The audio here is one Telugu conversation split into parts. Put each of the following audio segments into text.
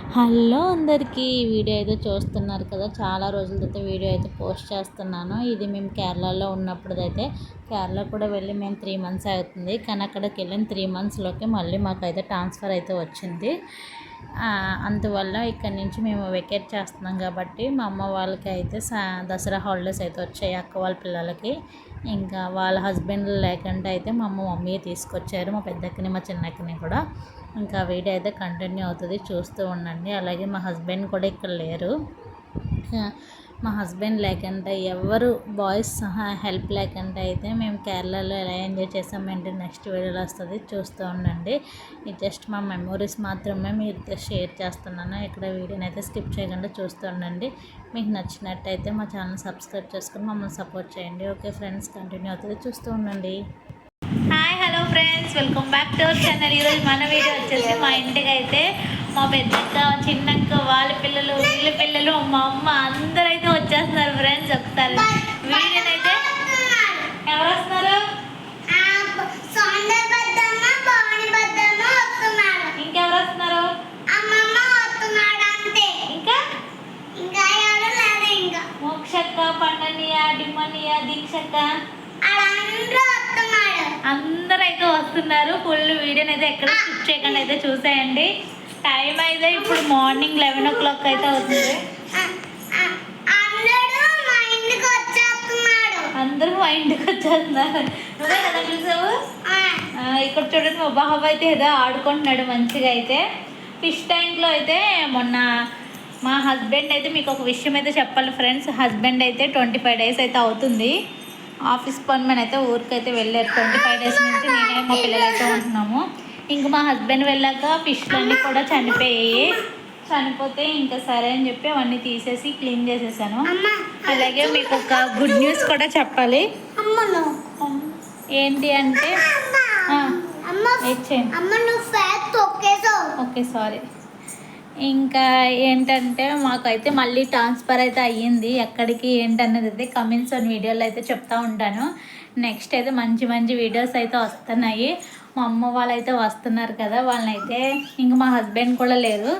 హలో అందరికీ వీడియో అయితే చూస్తున్నారు కదా, చాలా రోజుల తర్వాత వీడియో అయితే పోస్ట్ చేస్తున్నాను. ఇది మేము కేరళలో ఉన్నప్పుడైతే కేరళ కూడా వెళ్ళి మేము 3 మంత్స్ అవుతుంది. కానీ అక్కడికి వెళ్ళిన 3 మంత్స్లోకి మళ్ళీ మాకైతే ట్రాన్స్ఫర్ అయితే వచ్చింది. అందువల్ల ఇక్కడ నుంచి మేము వెకేట్ చేస్తున్నాం కాబట్టి మా అమ్మ వాళ్ళకి అయితే దసరా హాలిడేస్ అయితే వచ్చాయి అక్క వాళ్ళ పిల్లలకి. ఇంకా వాళ్ళ హస్బెండ్ లేకుండా అయితే మా మమ్మీ తీసుకొచ్చారు, మా పెద్దక్కని మా చిన్నక్కని కూడా. ఇంకా వీడియో అయితే కంటిన్యూ అవుతుంది, చూస్తూ ఉండండి. అలాగే మా హస్బెండ్ కూడా ఇక్కడ లేరు. మా హస్బెండ్ లేకుండా ఎవరు బాయ్స్ సహా హెల్ప్ లేకుండా అయితే మేము కేరళలో ఎలా ఎంజాయ్ చేసామంటే నెక్స్ట్ వీడియోలో వస్తుంది, చూస్తూ ఉండండి. ఇది జస్ట్ మా మెమోరీస్ మాత్రమే మీరు షేర్ చేస్తున్నాను. ఇక్కడ వీడియోని అయితే స్కిప్ చేయకుండా చూస్తూ ఉండండి. మీకు నచ్చినట్టయితే మా ఛానల్ సబ్స్క్రైబ్ చేసుకుని మమ్మల్ని సపోర్ట్ చేయండి. ఓకే ఫ్రెండ్స్, కంటిన్యూ అవుతుంది, చూస్తూ ఉండండి. Hi hello friends, welcome back to our channel. ఈరోజు మన వీడియో వచ్చేసి మా ఇంటికి అయితే మా పెద్దక్క, చిన్నక్క, వాళ్ళ పిల్లలు, వీళ్ళ పిల్లలు, మా అమ్మ అందరూ అయితే వచ్చేస్తున్నారు ఫ్రెండ్స్. ఒకసారి వీడియోనైతే ఎవరు వస్తున్నారు? ఇంకెవరు వస్తున్నారు? ఇంకా మోక్షక్క, పండనియ, డిమ్మనియ, దీక్షక్క అందరూ అయితే వస్తున్నారు. ఫుల్ వీడియోని అయితే ఎక్కడ స్కిప్ చేయకుండా అయితే చూసేయండి. టైం అయితే ఇప్పుడు మార్నింగ్ 11 o'clock అయితే అవుతుంది. అందరూ మా ఇంటికి వచ్చేస్తున్నారు. నువ్వే కదా చూసావు? ఇక్కడ చూడండి, మా బాబు అయితే ఏదో ఆడుకుంటున్నాడు మంచిగా. అయితే ఫిష్ ట్యాంక్లో అయితే మొన్న మా హస్బెండ్ అయితే మీకు ఒక విషయం అయితే చెప్పాలి ఫ్రెండ్స్. హస్బెండ్ అయితే 25 days అయితే అవుతుంది ఆఫీస్ పని మీద అయితే ఊరికైతే వెళ్ళారు. 25 days నుంచి నేనే మా పిల్లలైతే ఉంటున్నాము. ఇంక మా హస్బెండ్ వెళ్ళాక ఫిష్లన్నీ కూడా చనిపోతే ఇంకా సరే అని చెప్పి అవన్నీ తీసేసి క్లీన్ చేసేసాను. అలాగే మీకు ఒక గుడ్ న్యూస్ కూడా చెప్పాలి. ఏంటి అంటే ఓకే సారీ. ఇంకా ఏంటంటే మాకైతే మళ్ళీ ట్రాన్స్ఫర్ అయితే అయ్యింది. ఎక్కడికి ఏంటన్నది అయితే కమెంట్స్ అండ్ వీడియోలో అయితే చెప్తూ ఉంటాను. నెక్స్ట్ అయితే మంచి మంచి వీడియోస్ అయితే వస్తున్నాయి. మా అమ్మ వాళ్ళు అయితే వస్తున్నారు కదా, వాళ్ళనైతే ఇంక మా హస్బెండ్ కూడా లేరు,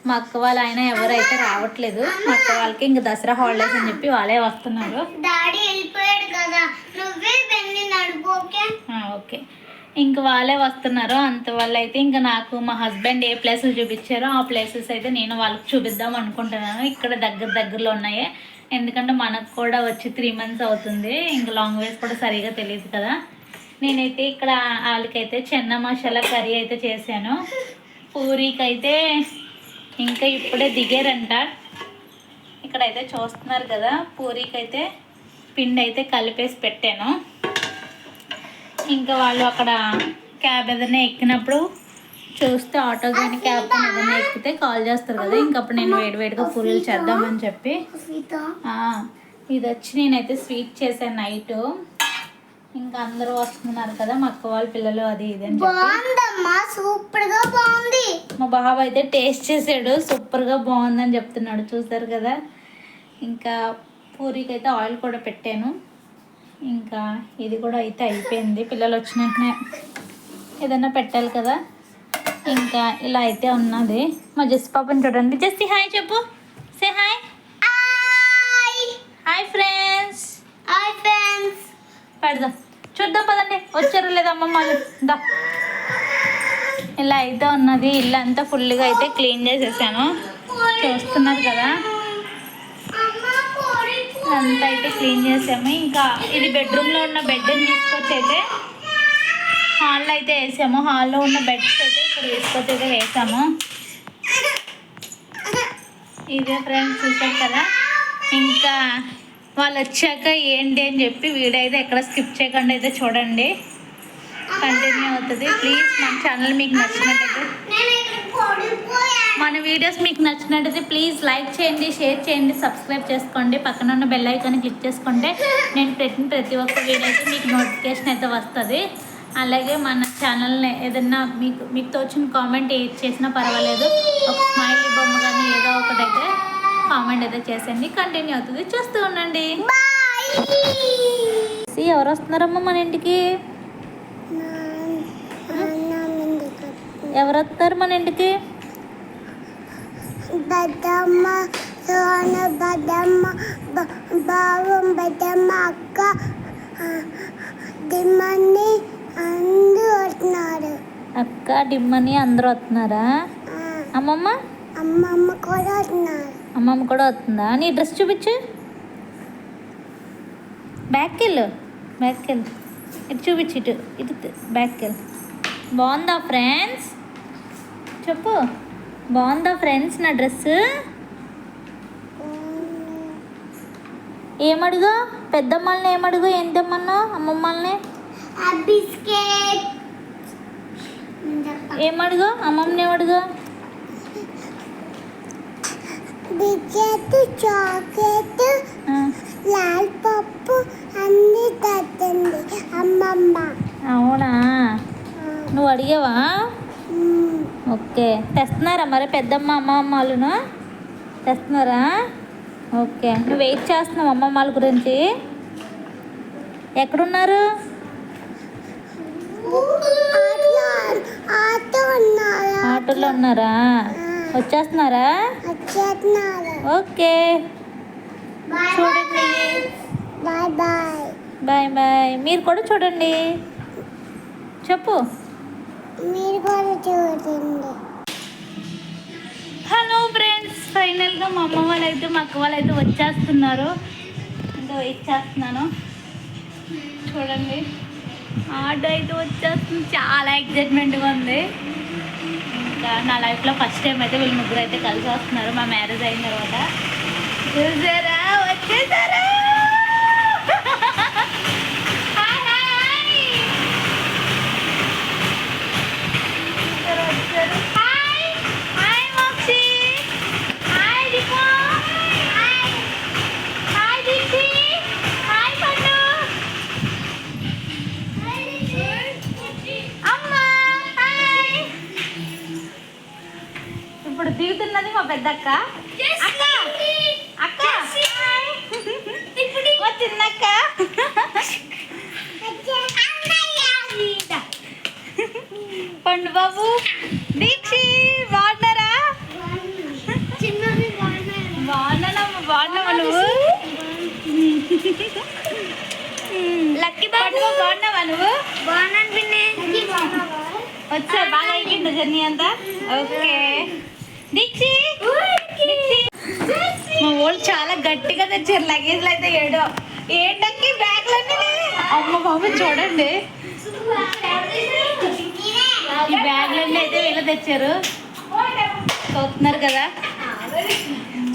మా అక్క వాళ్ళ ఆయన ఎవరైతే రావట్లేదు. మా అక్క వాళ్ళకి ఇంక దసరా హాలిడేస్ అని చెప్పి వాళ్ళే వస్తున్నారు. ఓకే, ఇంక వాళ్ళే వస్తున్నారు. అంతవల్ల అయితే ఇంకా నాకు మా హస్బెండ్ ఏ ప్లేసులు చూపించారో ఆ ప్లేసెస్ అయితే నేను వాళ్ళకి చూపిద్దాం అనుకుంటున్నాను. ఇక్కడ దగ్గరలో ఉన్నాయి, ఎందుకంటే మనకు కూడా వచ్చి 3 months అవుతుంది. ఇంకా లాంగ్ వేస్ కూడా సరిగా తెలియదు కదా. నేనైతే ఇక్కడ వాళ్ళకైతే చెన్న మసాలా కర్రీ అయితే చేశాను. పూరీకైతే ఇంకా ఇప్పుడే దిగారంట. ఇక్కడైతే చూస్తున్నారు కదా, పూరీకైతే పిండి అయితే కలిపేసి పెట్టాను. ఇంకా వాళ్ళు అక్కడ క్యాబ్ ఏదైనా ఎక్కినప్పుడు చూస్తే ఆటో కానీ క్యాబ్ కానీ ఏదైనా ఎక్కితే కాల్ చేస్తారు కదా, ఇంకప్పుడు నేను వేడివేడిగా పూరీలు చేద్దామని చెప్పి ఇది వచ్చి నేనైతే స్వీట్ చేశాను నైట్. ఇంకా అందరూ వస్తున్నారు కదా, మా అక్క వాళ్ళ పిల్లలు అది ఇది అని సూపర్గా బాగుంది. మా బాబు అయితే టేస్ట్ చేసాడు, సూపర్గా బాగుందని చెప్తున్నాడు. చూసారు కదా. ఇంకా పూరీకి అయితే ఆయిల్ కూడా పెట్టాను. ఇంకా ఇది కూడా అయితే అయిపోయింది. పిల్లలు వచ్చినట్టునే ఏదైనా పెట్టాలి కదా. ఇంకా ఇలా అయితే ఉన్నది. మా జెస్ పాపని చూడండి. జెస్సి హాయ్ చెప్పు. Say hi. Hi friends. పెడదాం, చూద్దాం పదండి వచ్చారు లేదా అమ్మమ్మ వాళ్ళు. దా, ఇలా అయితే ఉన్నది. ఇల్లు అంతా ఫుల్గా అయితే క్లీన్ చేసేసాను, చూస్తున్నారు కదా. అంతా అయితే క్లీన్ చేసాము. ఇంకా ఇది బెడ్రూమ్లో ఉన్న బెడ్ని తీసుకొచ్చి అయితే హాల్లో అయితే వేసాము. హాల్లో ఉన్న బెడ్స్ అయితే ఇక్కడ తీసుకొచ్చి అయితే వేసాము. ఇదే ఫ్రెండ్స్, చూసారు కదా. ఇంకా వాళ్ళు వచ్చాక ఏంటి అని చెప్పి వీడియో అయితే ఎక్కడ స్కిప్ చేయకుండా అయితే చూడండి, కంటిన్యూ అవుతుంది. ప్లీజ్ మన ఛానల్ మీకు నచ్చినట్టయితే, మన వీడియోస్ మీకు నచ్చినట్టయితే ప్లీజ్ లైక్ చేయండి, షేర్ చేయండి, సబ్స్క్రైబ్ చేసుకోండి. పక్కన ఉన్న బెల్ ఐకాన్ క్లిక్ చేసుకుంటే నేను పెట్టిన ప్రతి ఒక్క వీడియో అయితే మీకు నోటిఫికేషన్ అయితే వస్తుంది. అలాగే మన ఛానల్ని ఏదన్నా మీకు తోచిన కామెంట్ ఏది చేసినా పర్వాలేదు, ఒక స్మైలీ బొమ్మ కానీ ఏదో ఒకటైతే కామెంట్ అయితే చేసేయండి. కంటిన్యూ అవుతుంది, చూస్తూ ఉండండి. ఎవరు వస్తున్నారమ్మా మన ఇంటికి? ఎవరు వస్తారు మన ఇంటికి? పెద్దమ్మ సోన పెద్దమ్మ బావం పెద్దమ్మ అక్క దిమ్మని అందరూ వస్తున్నారు. అక్క డిమ్మని అందరూ వస్తున్నారా? అమ్మమ్మ అమ్మమ్మ కూడా వస్తున్నారు. అమ్మమ్మ కూడా వస్తుందా? నీ డ్రెస్ చూపించు. బ్యాక్కి వెళ్ళు, ఇటు చూపించు, ఇటు బ్యాక్కి వెళ్ళు. బాగుందా ఫ్రెండ్స్? చెప్పు, బాగుందా ఫ్రెండ్స్ నా డ్రెస్? ఏమడుగు? పెద్దమ్మల్ని ఏమడుగు? ఏం తెమ్మన్నా అమ్మమ్మల్ని? బిస్కెట్ ఏమడుగు? అమ్మమ్మని ఏమడుగు? బిస్కెట్ చాక్లెట్ లాల్ పప్పు అన్ని తెచ్చింది అమ్మమ్మ. అవునా, నువ్వు అడిగావా? ఓకే, తెస్తున్నారా మరి పెద్దమ్మ అమ్మమ్మ వాళ్ళను? తెస్తున్నారా? ఓకే, నువ్వు వెయిట్ చేస్తున్నావు అమ్మమ్మ వాళ్ళ గురించి. ఎక్కడున్నారు? ఆటోలో ఉన్నారా? వచ్చేస్తున్నారా? ఓకే, చూడండి. Bye bye. Bye bye. మీరు కూడా చూడండి. చెప్పు. మీరు కూడా చూడండి. హలో ఫ్రెండ్స్, ఫైనల్గా మా అమ్మ వాళ్ళైతే మా అక్క వాళ్ళైతే వచ్చేస్తున్నారు. ఇంకా వెయిట్ చేస్తున్నాను. చూడండి, ఆటో అయితే వచ్చేస్తుంది. చాలా ఎక్సైట్మెంట్గా ఉంది. ఇంకా నా లైఫ్లో ఫస్ట్ టైం అయితే వీళ్ళు ముగ్గురు అయితే కలిసి వస్తున్నారు మా మ్యారేజ్ అయిన తర్వాత. చూసారా, వచ్చేసారా? Hi hi. వచ్చారు. Hi hi Mokshi. Hi Deepa. Hi Deepti. Hi Pandu. అమ్మా హాయ్. ఇప్పుడు దిగుతున్నది మా పెద్దక్క. అక్క అక్క మా చిన్నక్క. పండు బాబు, దీక్షి బాగున్నారా? బాగున్నానమ్మా. బాగున్నావా నువ్వు? లక్కీ బాబు బాగున్నావా నువ్వు? వచ్చా, బాగా అయిపోయింది జర్నీ అంతా? ఓకే. దీక్షి మా వాళ్ళు చాలా గట్టిగా తెచ్చారు లగేజ్లు అయితే. ఏంటక్కి బ్యాగ్లన్నీ? అమ్మ బాబు చూడండి, ఈ బ్యాగ్లన్నీ అయితే వీళ్ళు తెచ్చారు. చూస్తున్నారు కదా,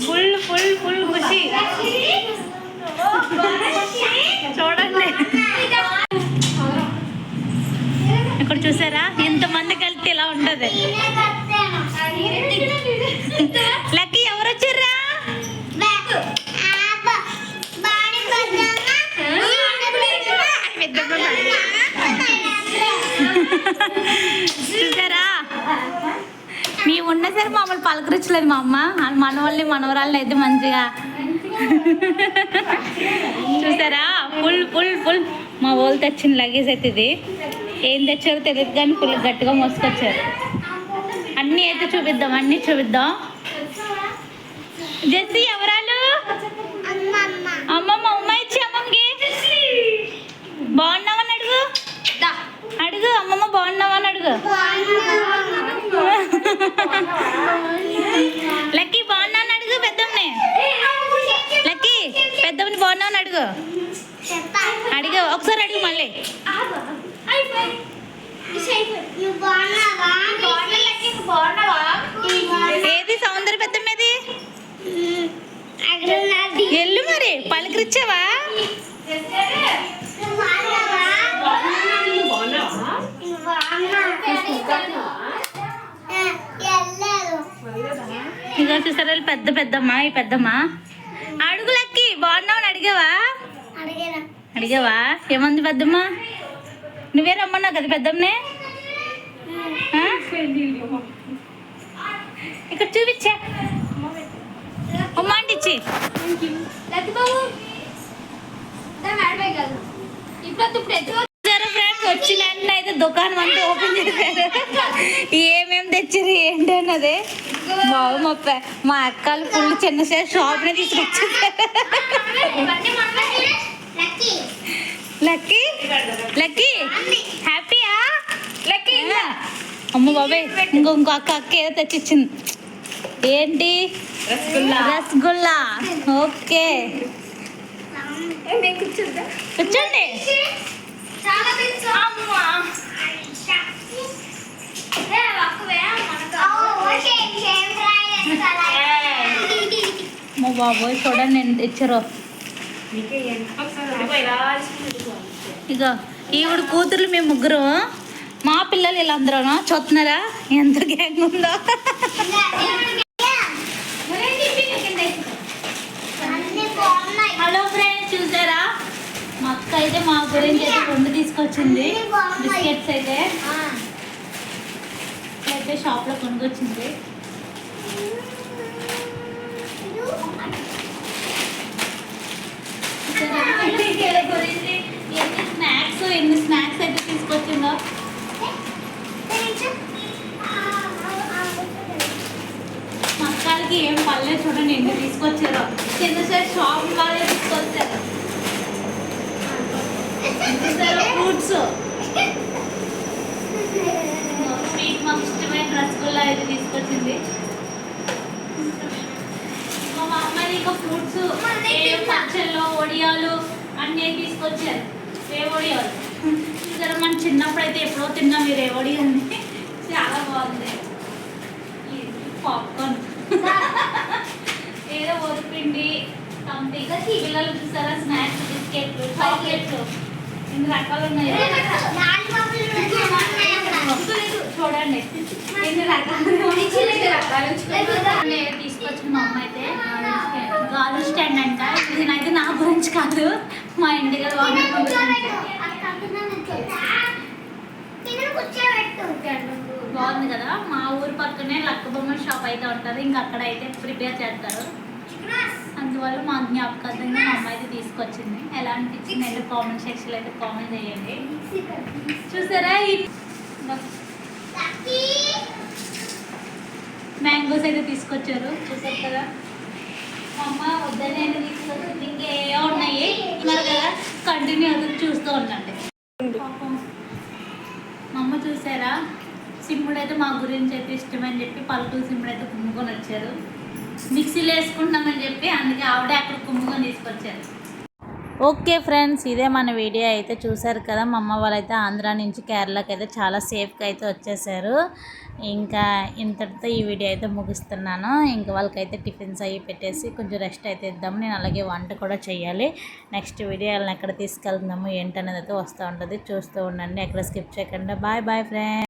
ఫుల్ ఫుల్ ఫుల్ ఖుషి. చూడండి, ఇక్కడ చూసారా ఎంతమంది కలిసి ఇలా ఉంటుంది. లక్కీ ఎవరు వచ్చారా? చూసారా, మేము ఉన్న సరే మమ్మల్ని పలకరించలేదు మా అమ్మ. మనవాళ్ళని మనవరాళ్ళని అయితే మంచిగా చూసారా. ఫుల్ ఫుల్ ఫుల్ మా వాళ్ళు తెచ్చిన లగేజ్ అయితే ఇది. ఏం తెచ్చారో తెలియదు కానీ ఫుల్ గట్టిగా మోసుకొచ్చారు. అన్నీ అయితే చూపిద్దాం, అన్నీ చూపిద్దాం. జెస్సీ ఎవరాలు? అమ్మమ్మ. ఉమ్మ ఇచ్చి అమ్మమ్మకి. బాగున్నావని అడుగు. అడుగు అమ్మమ్మ, బాగున్నావని అడుగు. లక్కీ బాగున్నావని అడుగు పెద్దమ్మని. లక్కీ పెద్దమ్మని బాగున్నావని అడుగు. అడిగా ఒకసారి అడుగు మళ్ళీ. ఏది సౌందర్య పెద్దమ్మది? ఎల్లు మరి పలకరించావా? ఇక చూసారా పెద్ద పెద్దమ్మ. ఈ పెద్దమ్మ అడుగు లక్కీ బాగున్నావు అని అడిగావా? అడిగావా? ఏమంది పెద్దమ్మ? నువ్వే రమ్మన్నావు కదా పెద్దమ్మనే. ఇక్కడ చూపించా అమ్మాంటి ఇచ్చి. ఫ్రెండ్స్ వచ్చిన వెంటనే అయితే దుకాణం అంతా ఓపెన్ చేశారు. ఏమేమి తెచ్చారు ఏంటి అన్నది బాబు మా అక్కలు ఫుల్ చిన్న షాప్నే తీసుకొచ్చేసారు. లక్కీ లక్కీ హ్యాపీయా లక్కీ? అమ్మ బాబాయ్ ఇంకో అక్క ఏదో తెచ్చిచ్చింది. ఏంటి? రసగుల్లా. ఓకే కూర్చోండి. మా బాబోయ్ చూడండి నేను తెచ్చారు. ఇక ఈవిడ కూతుర్లు మేము ముగ్గురు, మా పిల్లలు వీళ్ళందరూ చూస్తున్నారా ఎంత గ్యాంగ్ ఉందో. హలో ఫ్రెండ్స్, చూసారా మా అక్క అయితే మా గురించి అయితే 2 తీసుకొచ్చింది బిస్కెట్స్ అయితే షాప్లో కొనుక్కొచ్చింది. గురించి ఎన్ని స్నాక్స్ అయితే తీసుకొచ్చిందో. మా అక్కలకి ఏం పర్లేదు చూడండి ఎన్ని తీసుకొచ్చారో. చిన్న సైజ్ షాప్ వాళ్ళే తీసుకొచ్చారు. ఫ్రూట్స్ స్వీట్ మాకు ఇష్టమైన రసగుల్లా అయితే తీసుకొచ్చింది. మా అమ్మాయి ఇంకా ఫ్రూట్స్ పచ్చళ్ళు వడియాలు అన్నీ తీసుకొచ్చారు. రేవడియాలు చూసారా, మనం చిన్నప్పుడు అయితే ఎప్పుడో తిన్నాం ఈ రేవడియాల్ని. చాలా బాగుంది. పాప్కార్న్ ఏదో వదిలిపిండి సంథింగ్. పిల్లలు చూసారా స్నాక్స్ బిస్కెట్లు చాక్లెట్లు ఎన్ని రకాలు ఉన్నాయి చూడండి. ఎన్ని రకాలు తీసుకొచ్చిన మా అమ్మ అయితే గాజు స్టాండ్ అంట. ఇదైతే నా గురించి కాదు, మా ఇంటికి బాగుంది కదా. మా ఊరి పక్కనే లక్క బొమ్మ షాప్ అయితే ఉంటుంది, ఇంకా అక్కడ అయితే ప్రిపేర్ చేస్తారు. అందువల్ల మా జ్ఞాపకార్థంగా మా అమ్మ అయితే తీసుకొచ్చింది. ఎలా అనిపించింది అయితే కామెంట్ సెక్షన్లో అయితే కామెంట్ చేయండి. చూసారా ఈ మ్యాంగోస్ అయితే తీసుకొచ్చారు, చూసారు కదా. మా అమ్మ వద్దనే తీసుకొచ్చింది. ఇంకే ఉన్నాయి మరి కదా, కంటిన్యూ అవుతుంది, చూస్తూ ఉండండి. మా అమ్మ చూసారా, సిమ్ముడు అయితే మా గురించి అయితే ఇష్టమని చెప్పి పలుకులు సిమ్ముడు అయితే కుమ్ముకొని వచ్చారు. మిక్సీలో వేసుకుంటామని చెప్పి అందుకే ఆవిడే అక్కడ కుమ్ముకొని తీసుకొచ్చారు. ఓకే ఫ్రెండ్స్, ఇదే మన వీడియో అయితే చూసారు కదా. మా అమ్మ వాళ్ళు అయితే ఆంధ్రా నుంచి కేరళకి అయితే చాలా సేఫ్గా అయితే వచ్చేసారు. ఇంకా ఇంతటితో ఈ వీడియో అయితే ముగిస్తున్నాను. ఇంకా వాళ్ళకైతే టిఫిన్స్ అవి పెట్టేసి కొంచెం రెస్ట్ అయితే ఇద్దాము. నేను అలాగే వంట కూడా చేయాలి. నెక్స్ట్ వీడియో వాళ్ళని ఎక్కడ తీసుకెళ్తున్నాము ఏంటనేది అయితే వస్తూ ఉంటుంది, చూస్తూ ఉండండి. ఎక్కడ స్కిప్ చేయకుండా. Bye bye friends.